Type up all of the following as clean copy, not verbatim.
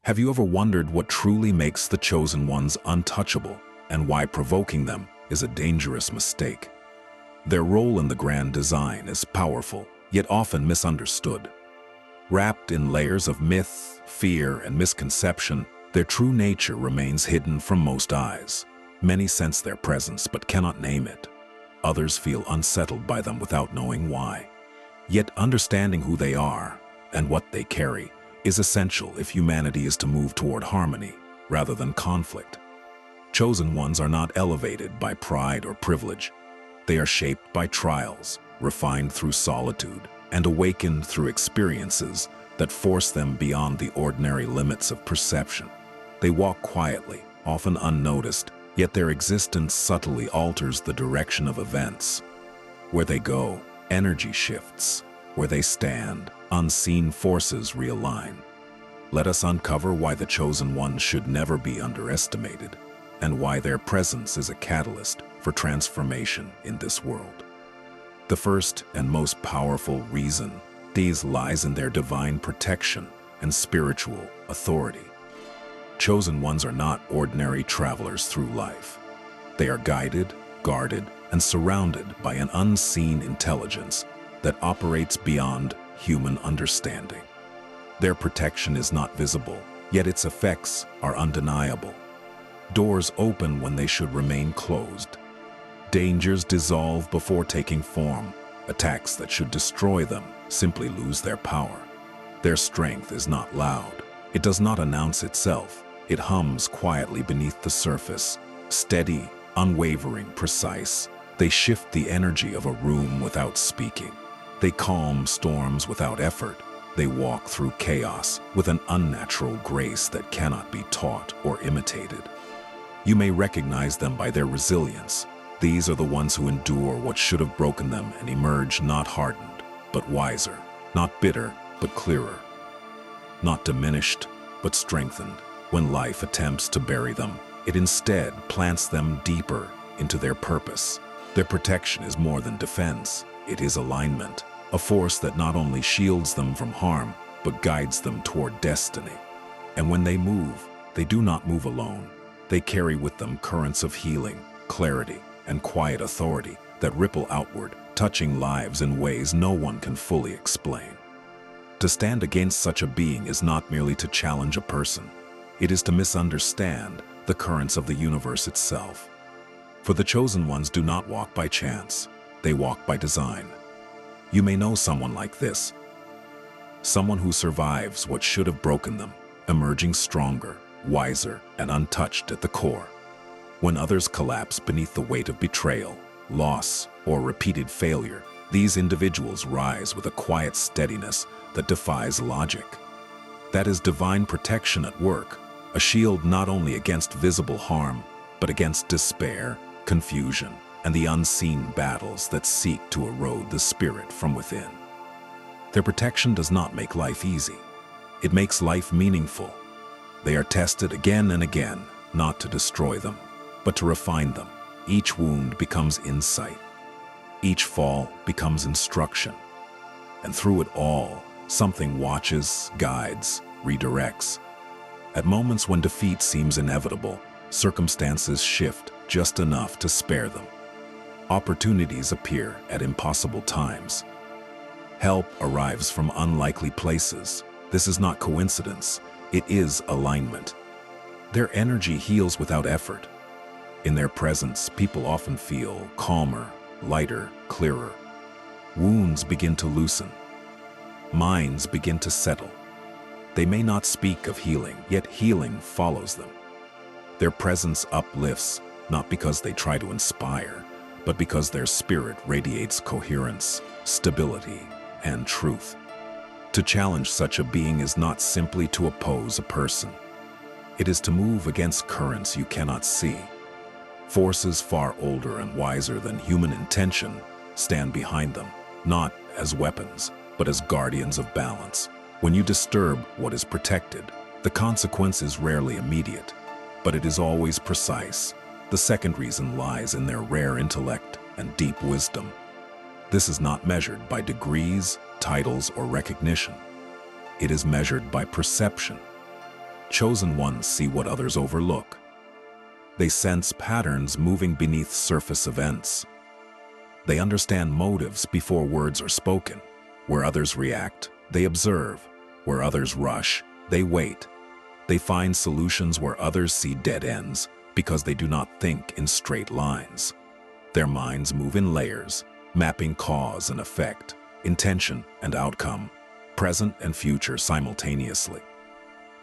Have you ever wondered what truly makes the chosen ones untouchable and why provoking them is a dangerous mistake? Their role in the grand design is powerful, yet often misunderstood. Wrapped in layers of myth, fear, and misconception, their true nature remains hidden from most eyes. Many sense their presence but cannot name it. Others feel unsettled by them without knowing why. Yet understanding who they are and what they carry is essential if humanity is to move toward harmony rather than conflict. Chosen ones are not elevated by pride or privilege. They are shaped by trials, refined through solitude, and awakened through experiences that force them beyond the ordinary limits of perception. They walk quietly, often unnoticed, yet their existence subtly alters the direction of events. Where they go, energy shifts. Where they stand, unseen forces realign. Let us uncover why the chosen ones should never be underestimated, and why their presence is a catalyst for transformation in this world. The first and most powerful reason these lies in their divine protection and spiritual authority. Chosen ones are not ordinary travelers through life. They are guided, guarded, and surrounded by an unseen intelligence that operates beyond human understanding. Their protection is not visible, yet its effects are undeniable. Doors open when they should remain closed. Dangers dissolve before taking form. Attacks that should destroy them simply lose their power. Their strength is not loud. It does not announce itself. It hums quietly beneath the surface. Steady, unwavering, precise. They shift the energy of a room without speaking. They calm storms without effort. They walk through chaos with an unnatural grace that cannot be taught or imitated. You may recognize them by their resilience. These are the ones who endure what should have broken them and emerge not hardened, but wiser, not bitter, but clearer, not diminished, but strengthened. When life attempts to bury them, it instead plants them deeper into their purpose. Their protection is more than defense. It is alignment, a force that not only shields them from harm, but guides them toward destiny. And when they move, they do not move alone. They carry with them currents of healing, clarity, and quiet authority that ripple outward, touching lives in ways no one can fully explain. To stand against such a being is not merely to challenge a person. It is to misunderstand the currents of the universe itself. For the chosen ones do not walk by chance. They walk by design. You may know someone like this. Someone who survives what should have broken them, emerging stronger, wiser, and untouched at the core. When others collapse beneath the weight of betrayal, loss, or repeated failure, these individuals rise with a quiet steadiness that defies logic. That is divine protection at work, a shield not only against visible harm, but against despair, confusion, and the unseen battles that seek to erode the spirit from within. Their protection does not make life easy. It makes life meaningful. They are tested again and again, not to destroy them, but to refine them. Each wound becomes insight. Each fall becomes instruction. And through it all, something watches, guides, redirects. At moments when defeat seems inevitable, circumstances shift just enough to spare them. Opportunities appear at impossible times. Help arrives from unlikely places. This is not coincidence. It is alignment. Their energy heals without effort. In their presence, people often feel calmer, lighter, clearer. Wounds begin to loosen. Minds begin to settle. They may not speak of healing, yet healing follows them. Their presence uplifts, not because they try to inspire, but because their spirit radiates coherence, stability, and truth. To challenge such a being is not simply to oppose a person. It is to move against currents you cannot see. Forces far older and wiser than human intention stand behind them, not as weapons, but as guardians of balance. When you disturb what is protected, the consequence is rarely immediate, but it is always precise. The second reason lies in their rare intellect and deep wisdom. This is not measured by degrees, titles, or recognition. It is measured by perception. chosen ones see what others overlook. They sense patterns moving beneath surface events. They understand motives before words are spoken. Where others react, they observe. Where others rush, they wait. They find solutions where others see dead ends because they do not think in straight lines. Their minds move in layers, mapping cause and effect, intention and outcome, present and future simultaneously.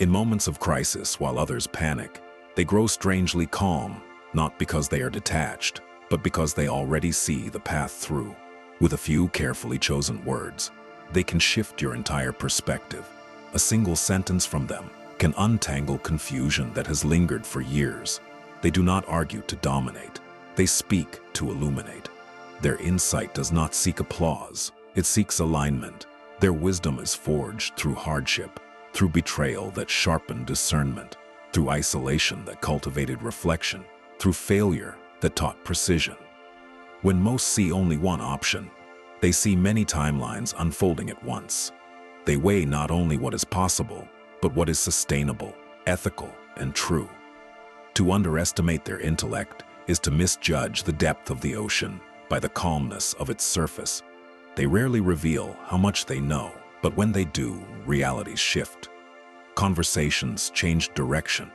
In moments of crisis, while others panic, they grow strangely calm, not because they are detached, but because they already see the path through. With a few carefully chosen words, they can shift your entire perspective. A single sentence from them can untangle confusion that has lingered for years. They do not argue to dominate. They speak to illuminate. Their insight does not seek applause. It seeks alignment. Their wisdom is forged through hardship, through betrayal that sharpened discernment, through isolation that cultivated reflection, through failure that taught precision. When most see only one option, they see many timelines unfolding at once. They weigh not only what is possible, but what is sustainable, ethical, and true. To underestimate their intellect is to misjudge the depth of the ocean by the calmness of its surface. They rarely reveal how much they know, but when they do, realities shift. Conversations change direction.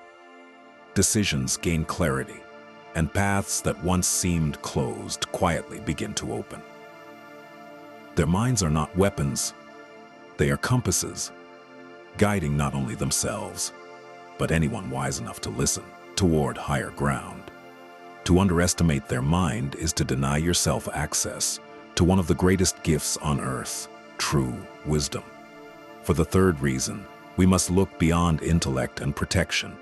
Decisions gain clarity, and paths that once seemed closed quietly begin to open. Their minds are not weapons, they are compasses, guiding not only themselves, but anyone wise enough to listen toward higher ground. To underestimate their mind is to deny yourself access to one of the greatest gifts on earth, true wisdom. For the third reason, we must look beyond intellect and protection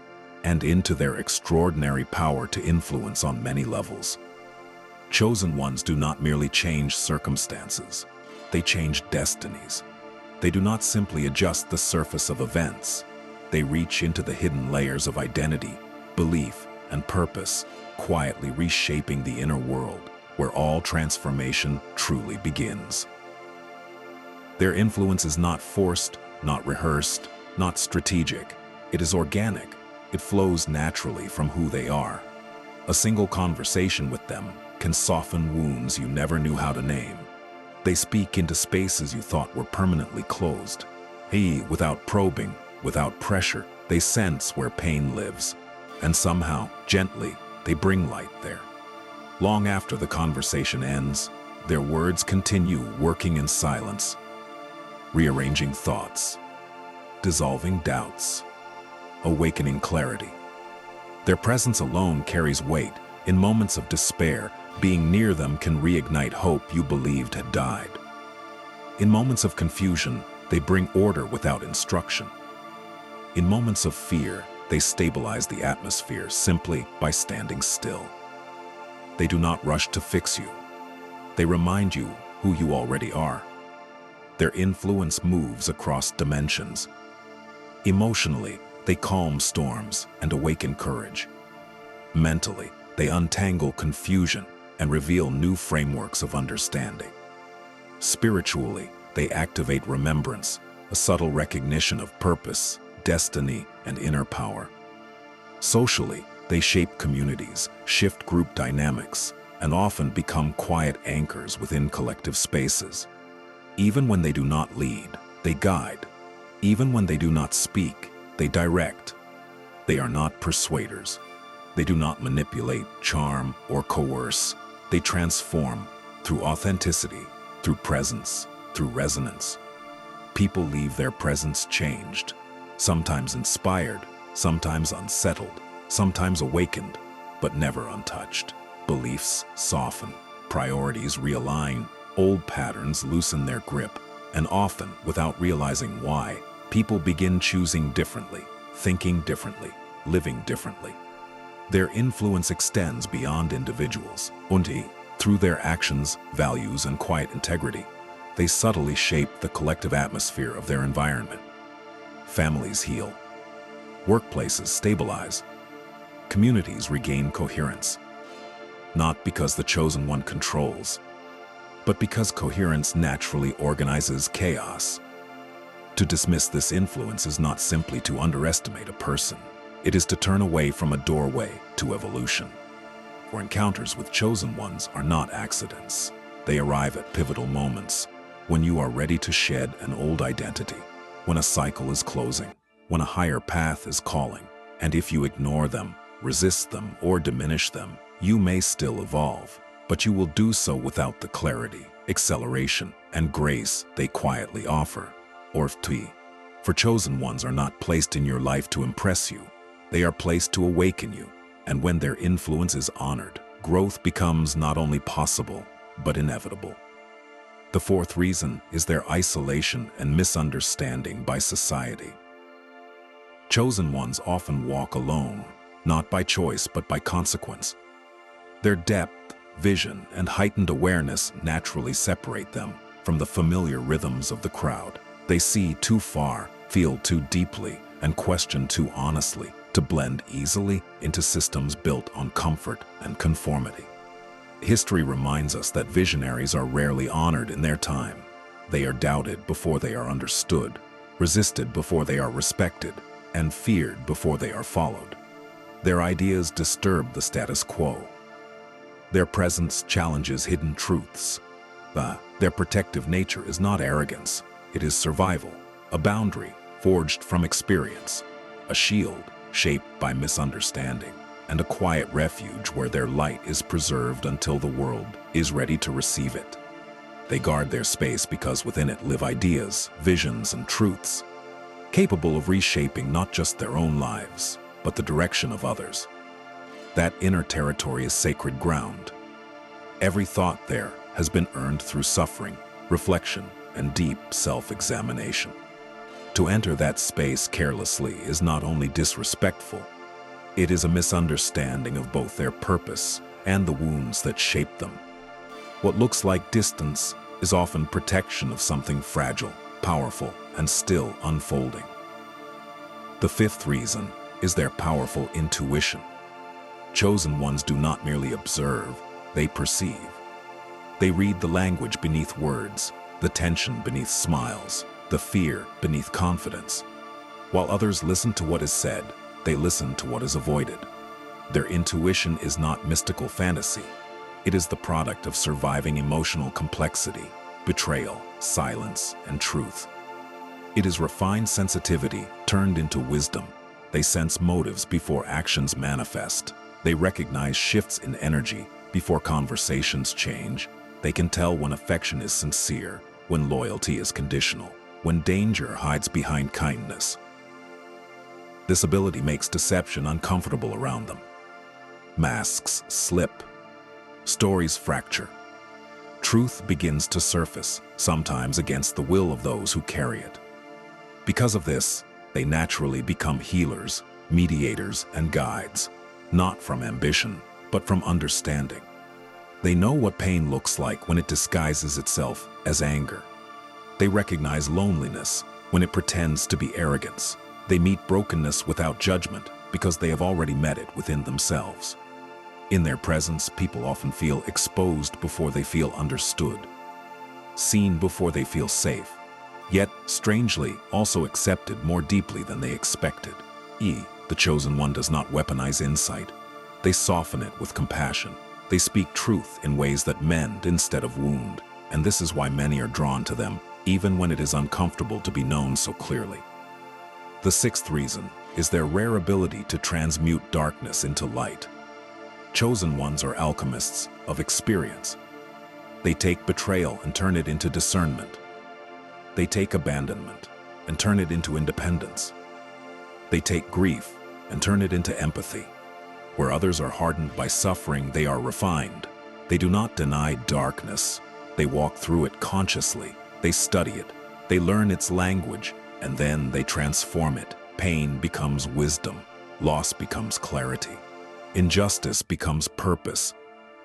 and into their extraordinary power to influence on many levels. Chosen ones do not merely change circumstances, they change destinies. They do not simply adjust the surface of events, they reach into the hidden layers of identity, belief, and purpose, quietly reshaping the inner world where all transformation truly begins. Their influence is not forced, not rehearsed, not strategic. It is organic. It flows naturally from who they are. A single conversation with them can soften wounds you never knew how to name. They speak into spaces you thought were permanently closed. Without probing, without pressure, they sense where pain lives. And somehow, gently, they bring light there. Long after the conversation ends, their words continue working in silence, rearranging thoughts, dissolving doubts, awakening clarity. Their presence alone carries weight. In moments of despair, being near them can reignite hope you believed had died. In moments of confusion, they bring order without instruction. In moments of fear, they stabilize the atmosphere simply by standing still. They do not rush to fix you. They remind you who you already are. Their influence moves across dimensions. Emotionally, they calm storms and awaken courage. Mentally, they untangle confusion and reveal new frameworks of understanding. Spiritually, they activate remembrance, a subtle recognition of purpose, destiny, and inner power. Socially, they shape communities, shift group dynamics, and often become quiet anchors within collective spaces. Even when they do not lead, they guide. Even when they do not speak, they direct. They are not persuaders. They do not manipulate, charm, or coerce. They transform through authenticity, through presence, through resonance. People leave their presence changed, sometimes inspired, sometimes unsettled, sometimes awakened, but never untouched. Beliefs soften, priorities realign, old patterns loosen their grip, and often, without realizing why, people begin choosing differently, thinking differently, living differently. Their influence extends beyond individuals. Through their actions, values, and quiet integrity, they subtly shape the collective atmosphere of their environment. Families heal. Workplaces stabilize. Communities regain coherence. Not because the chosen one controls, but because coherence naturally organizes chaos. To dismiss this influence is not simply to underestimate a person. It is to turn away from a doorway to evolution. For encounters with chosen ones are not accidents. They arrive at pivotal moments, when you are ready to shed an old identity, when a cycle is closing, when a higher path is calling. And if you ignore them, resist them, or diminish them, you may still evolve, but you will do so without the clarity, acceleration, and grace they quietly offer. For chosen ones are not placed in your life to impress you. They are placed to awaken you, and when their influence is honored, growth becomes not only possible, but inevitable. The fourth reason is their isolation and misunderstanding by society. Chosen ones often walk alone, not by choice but by consequence. Their depth, vision, and heightened awareness naturally separate them from the familiar rhythms of the crowd. They see too far, feel too deeply, and question too honestly to blend easily into systems built on comfort and conformity. History reminds us that visionaries are rarely honored in their time. They are doubted before they are understood, resisted before they are respected, and feared before they are followed. Their ideas disturb the status quo. Their presence challenges hidden truths. Their protective nature is not arrogance, it is survival, a boundary forged from experience, a shield shaped by misunderstanding, and a quiet refuge where their light is preserved until the world is ready to receive it. They guard their space because within it live ideas, visions, and truths, capable of reshaping not just their own lives, but the direction of others. That inner territory is sacred ground. Every thought there has been earned through suffering, reflection, and deep self-examination. To enter that space carelessly is not only disrespectful, it is a misunderstanding of both their purpose and the wounds that shape them. What looks like distance is often protection of something fragile, powerful, and still unfolding. The fifth reason is their powerful intuition. Chosen ones do not merely observe, they perceive. They read the language beneath words, the tension beneath smiles, the fear beneath confidence. While others listen to what is said, they listen to what is avoided. Their intuition is not mystical fantasy. It is the product of surviving emotional complexity, betrayal, silence, and truth. It is refined sensitivity turned into wisdom. They sense motives before actions manifest. They recognize shifts in energy before conversations change. They can tell when affection is sincere, when loyalty is conditional, when danger hides behind kindness. This ability makes deception uncomfortable around them. Masks slip. Stories fracture. Truth begins to surface, sometimes against the will of those who carry it. Because of this, they naturally become healers, mediators, and guides, not from ambition, but from understanding. They know what pain looks like when it disguises itself as anger. They recognize loneliness when it pretends to be arrogance. They meet brokenness without judgment because they have already met it within themselves. In their presence, people often feel exposed before they feel understood, seen before they feel safe, yet, strangely, also accepted more deeply than they expected. The chosen one does not weaponize insight. They soften it with compassion. They speak truth in ways that mend instead of wound, and this is why many are drawn to them, even when it is uncomfortable to be known so clearly. The sixth reason is their rare ability to transmute darkness into light. Chosen ones are alchemists of experience. They take betrayal and turn it into discernment. They take abandonment and turn it into independence. They take grief and turn it into empathy. Where others are hardened by suffering, they are refined. They do not deny darkness. They walk through it consciously. They study it. They learn its language, and then they transform it. Pain becomes wisdom. Loss becomes clarity. Injustice becomes purpose.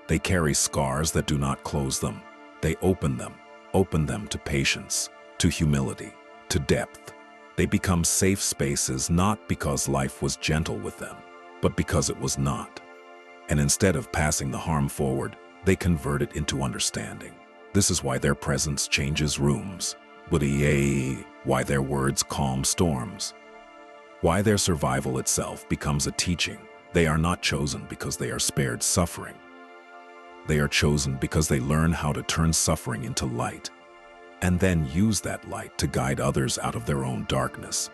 They carry scars that do not close them. They open them to patience, to humility, to depth. They become safe spaces not because life was gentle with them, but because it was not. And instead of passing the harm forward, they convert it into understanding. This is why their presence changes rooms. why their words calm storms, why their survival itself becomes a teaching. They are not chosen because they are spared suffering. They are chosen because they learn how to turn suffering into light, and then use that light to guide others out of their own darkness.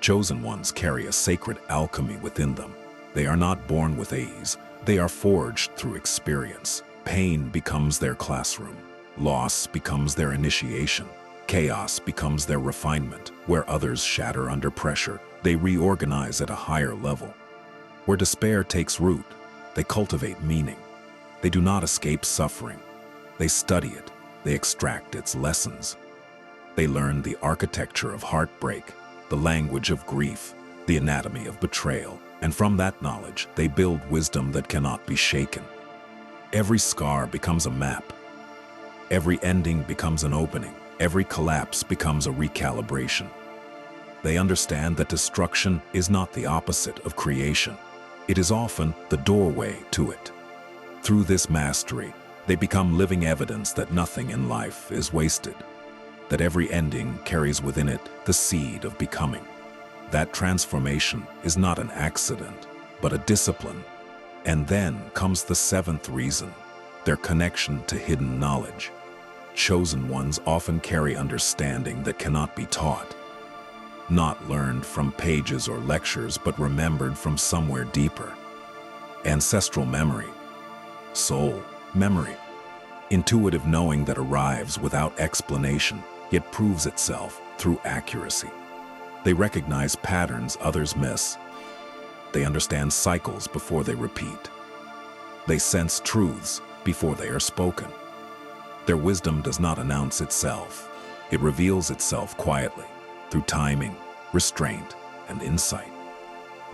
Chosen ones carry a sacred alchemy within them. They are not born with ease. They are forged through experience. Pain becomes their classroom. Loss becomes their initiation. Chaos becomes their refinement. Where others shatter under pressure, they reorganize at a higher level. Where despair takes root, they cultivate meaning. They do not escape suffering. They study it. They extract its lessons. They learn the architecture of heartbreak, the language of grief, the anatomy of betrayal, and from that knowledge, they build wisdom that cannot be shaken. Every scar becomes a map. Every ending becomes an opening. Every collapse becomes a recalibration. They understand that destruction is not the opposite of creation. It is often the doorway to it. Through this mastery, they become living evidence that nothing in life is wasted, that every ending carries within it the seed of becoming. That transformation is not an accident, but a discipline. And then comes the seventh reason, their connection to hidden knowledge. Chosen ones often carry understanding that cannot be taught, not learned from pages or lectures, but remembered from somewhere deeper. Ancestral memory, soul memory, intuitive knowing that arrives without explanation, yet proves itself through accuracy. They recognize patterns others miss. They understand cycles before they repeat. They sense truths before they are spoken. Their wisdom does not announce itself. It reveals itself quietly, through timing, restraint, and insight.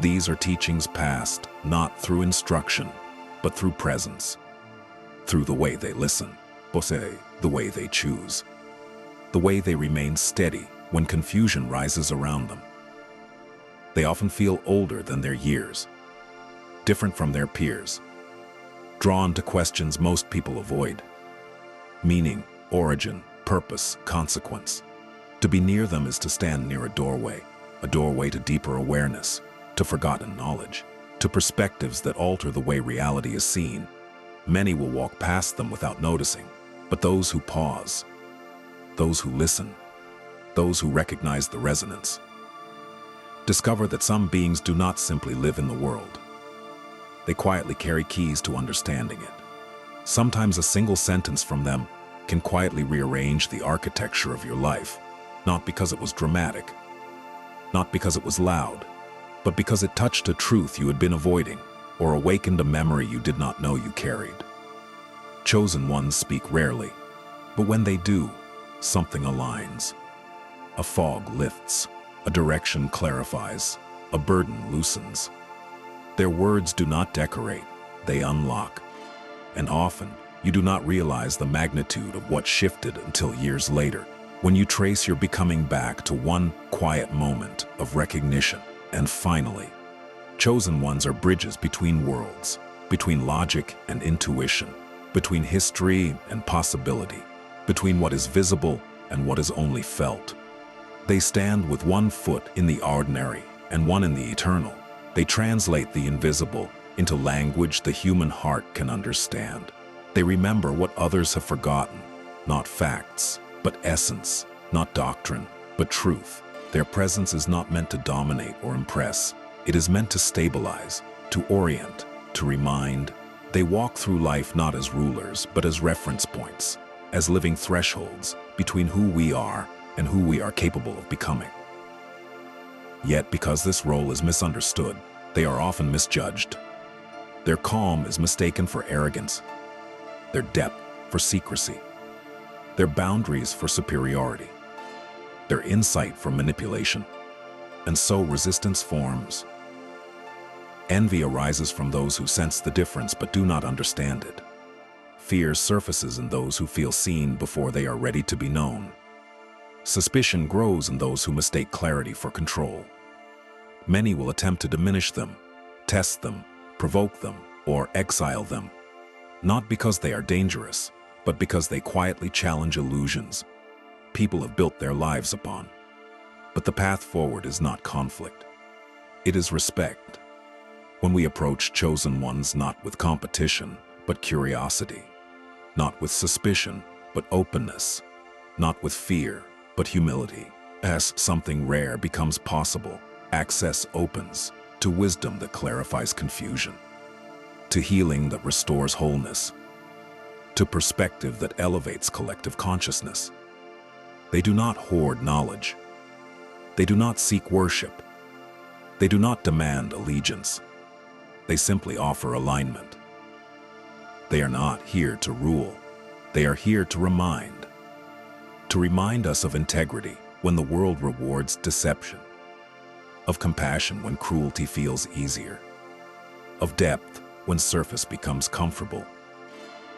These are teachings passed not through instruction, but through presence, through the way they listen, the way they choose, the way they remain steady when confusion rises around them. They often feel older than their years, different from their peers, drawn to questions most people avoid: meaning, origin, purpose, consequence. To be near them is to stand near a doorway to deeper awareness, to forgotten knowledge, to perspectives that alter the way reality is seen. Many will walk past them without noticing, but those who pause, those who listen, those who recognize the resonance, discover that some beings do not simply live in the world. They quietly carry keys to understanding it. Sometimes a single sentence from them can quietly rearrange the architecture of your life, not because it was dramatic, not because it was loud, but because it touched a truth you had been avoiding or awakened a memory you did not know you carried. Chosen ones speak rarely, but when they do, something aligns. A fog lifts, a direction clarifies, a burden loosens. Their words do not decorate, they unlock. And often, you do not realize the magnitude of what shifted until years later, when you trace your becoming back to one quiet moment of recognition. And finally, chosen ones are bridges between worlds, between logic and intuition, between history and possibility, between what is visible and what is only felt. They stand with one foot in the ordinary and one in the eternal. They translate the invisible into language the human heart can understand. They remember what others have forgotten, not facts, but essence, not doctrine, but truth. Their presence is not meant to dominate or impress. It is meant to stabilize, to orient, to remind. They walk through life not as rulers, but as reference points, as living thresholds between who we are and who we are capable of becoming. Yet, because this role is misunderstood, they are often misjudged. Their calm is mistaken for arrogance, their depth for secrecy, their boundaries for superiority, their insight for manipulation. And so resistance forms. Envy arises from those who sense the difference but do not understand it. Fear surfaces in those who feel seen before they are ready to be known. Suspicion grows in those who mistake clarity for control. Many will attempt to diminish them, test them, provoke them, or exile them, not because they are dangerous, but because they quietly challenge illusions people have built their lives upon. But the path forward is not conflict. It is respect. When we approach chosen ones not with competition, but curiosity, not with suspicion, but openness, not with fear, but humility, as something rare becomes possible, access opens to wisdom that clarifies confusion, to healing that restores wholeness, to perspective that elevates collective consciousness. They do not hoard knowledge. They do not seek worship. They do not demand allegiance. They simply offer alignment. They are not here to rule. They are here to remind us of integrity when the world rewards deception, of compassion when cruelty feels easier, of depth when surface becomes comfortable,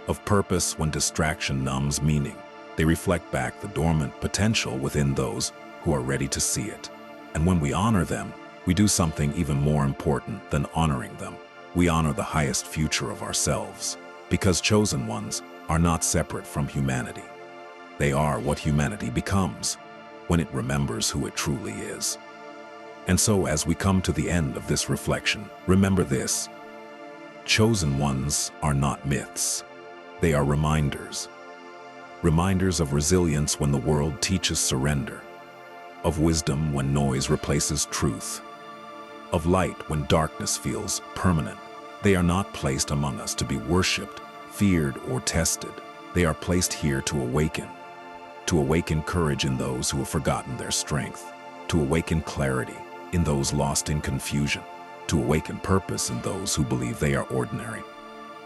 of purpose when distraction numbs meaning. They reflect back the dormant potential within those who are ready to see it. And when we honor them, we do something even more important than honoring them. We honor the highest future of ourselves, because chosen ones are not separate from humanity. They are what humanity becomes when it remembers who it truly is. And so as we come to the end of this reflection, remember this: chosen ones are not myths. They are reminders. Reminders of resilience when the world teaches surrender, of wisdom when noise replaces truth, of light when darkness feels permanent. They are not placed among us to be worshipped, feared, or tested. They are placed here to awaken courage in those who have forgotten their strength, to awaken clarity in those lost in confusion, to awaken purpose in those who believe they are ordinary.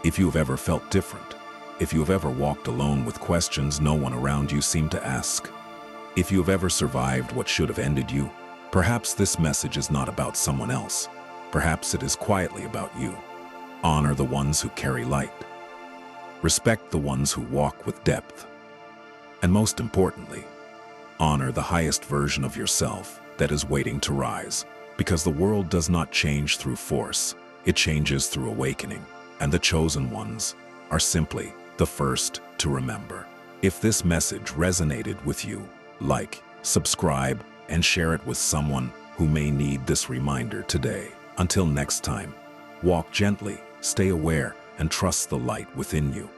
If you have ever felt different, if you have ever walked alone with questions no one around you seemed to ask, if you have ever survived what should have ended you, perhaps this message is not about someone else. Perhaps it is quietly about you. Honor the ones who carry light. Respect the ones who walk with depth. And most importantly, honor the highest version of yourself that is waiting to rise. Because the world does not change through force, it changes through awakening. And the chosen ones are simply the first to remember. If this message resonated with you, like, subscribe, and share it with someone who may need this reminder today. Until next time, walk gently, stay aware, and trust the light within you.